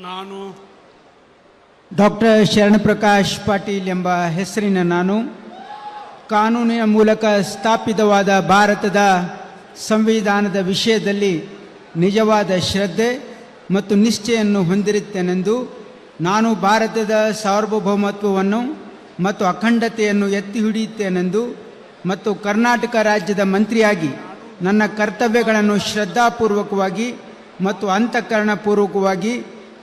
ನಾನು ಡಾಕ್ಟರ್ ಶರಣಪ್ರಕಾಶ್ ಪಾಟೀಲ್ ಎಂಬ ಹೆಸರಿನ ನಾನು ಕಾನೂನಿನ ಮೂಲಕ ಸ್ಥಾಪಿತವಾದ ಭಾರತದ ಸಂವಿಧಾನದ ವಿಷಯದಲ್ಲಿ ನಿಜವಾದ ಶ್ರದ್ಧೆ ಮತ್ತು ನಿಷ್ಠೆಯನ್ನು ಹೊಂದಿರುತ್ತೇನೆಂದು ನಾನು ಭಾರತದ ಸಾರ್ವಭೌಮತ್ವವನ್ನು ಮತ್ತು ಅಖಂಡತೆಯನ್ನು ಎತ್ತಿ ಹಿಡಿಯುತ್ತೇನೆಂದು ಮತ್ತು ಕರ್ನಾಟಕ ರಾಜ್ಯದ ಮಂತ್ರಿಯಾಗಿ ನನ್ನ ಕರ್ತವ್ಯಗಳನ್ನು ಶ್ರದ್ಧಾಪೂರ್ವಕವಾಗಿ ಮತ್ತು ಅಂತಃಕರಣಪೂರ್ವಕವಾಗಿ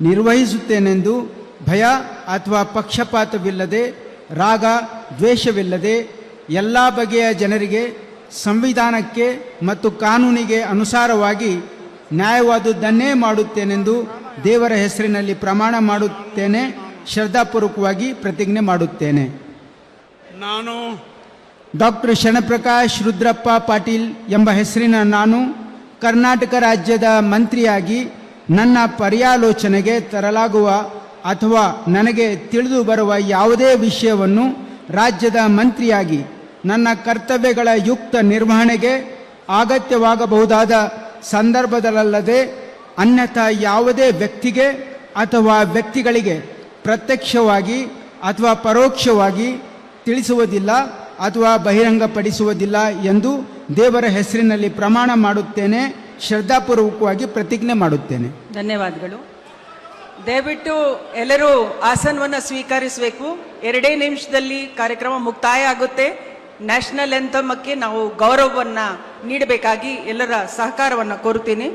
ನಿರ್ವಹಿಸುತ್ತೇನೆಂದು ಭಯ ಅಥವಾ ಪಕ್ಷಪಾತವಿಲ್ಲದೆ ರಾಗ ದ್ವೇಷವಿಲ್ಲದೆ ಎಲ್ಲ ಬಗೆಯ ಜನರಿಗೆ ಸಂವಿಧಾನಕ್ಕೆ ಮತ್ತು ಕಾನೂನಿಗೆ ಅನುಸಾರವಾಗಿ ನ್ಯಾಯವಾದುದನ್ನೇ ಮಾಡುತ್ತೇನೆಂದು ದೇವರ ಹೆಸರಿನಲ್ಲಿ ಪ್ರಮಾಣ ಮಾಡುತ್ತೇನೆ. ಶ್ರದ್ಧಾಪೂರ್ವಕವಾಗಿ ಪ್ರತಿಜ್ಞೆ ಮಾಡುತ್ತೇನೆ. ನಾನು ಡಾಕ್ಟರ್ ಶರಣಪ್ರಕಾಶ್ ರುದ್ರಪ್ಪ ಪಾಟೀಲ್ ಎಂಬ ಹೆಸರಿನ ನಾನು ಕರ್ನಾಟಕ ರಾಜ್ಯದ ಮಂತ್ರಿಯಾಗಿ ನನ್ನ ಪರ್ಯಾಲೋಚನೆಗೆ ತರಲಾಗುವ ಅಥವಾ ನನಗೆ ತಿಳಿದು ಬರುವ ಯಾವುದೇ ವಿಷಯವನ್ನು ರಾಜ್ಯದ ಮಂತ್ರಿಯಾಗಿ ನನ್ನ ಕರ್ತವ್ಯಗಳ ಯುಕ್ತ ನಿರ್ವಹಣೆಗೆ ಅಗತ್ಯವಾಗಬಹುದಾದ ಸಂದರ್ಭದಲ್ಲದೆ ಅನ್ಯಥಾ ಯಾವುದೇ ವ್ಯಕ್ತಿಗೆ ಅಥವಾ ವ್ಯಕ್ತಿಗಳಿಗೆ ಪ್ರತ್ಯಕ್ಷವಾಗಿ ಅಥವಾ ಪರೋಕ್ಷವಾಗಿ ತಿಳಿಸುವುದಿಲ್ಲ ಅಥವಾ ಬಹಿರಂಗಪಡಿಸುವುದಿಲ್ಲ ಎಂದು ದೇವರ ಹೆಸರಿನಲ್ಲಿ ಪ್ರಮಾಣ ಮಾಡುತ್ತೇನೆ. ಶ್ರದ್ಧಾಪೂರ್ವಕವಾಗಿ ಪ್ರತಿಜ್ಞೆ ಮಾಡುತ್ತೇನೆ. ಧನ್ಯವಾದಗಳು. ದಯವಿಟ್ಟು ಎಲ್ಲರೂ ಆಸನವನ್ನು ಸ್ವೀಕರಿಸಬೇಕು. 2 ನಿಮಿಷದಲ್ಲಿ ಕಾರ್ಯಕ್ರಮ ಮುಕ್ತಾಯ ಆಗುತ್ತೆ. ನ್ಯಾಷನಲ್ ಎಂಥಮಕ್ಕೆ ನಾವು ಗೌರವವನ್ನು ನೀಡಬೇಕಾಗಿ ಎಲ್ಲರ ಸಹಕಾರವನ್ನು ಕೋರುತ್ತೀನಿ.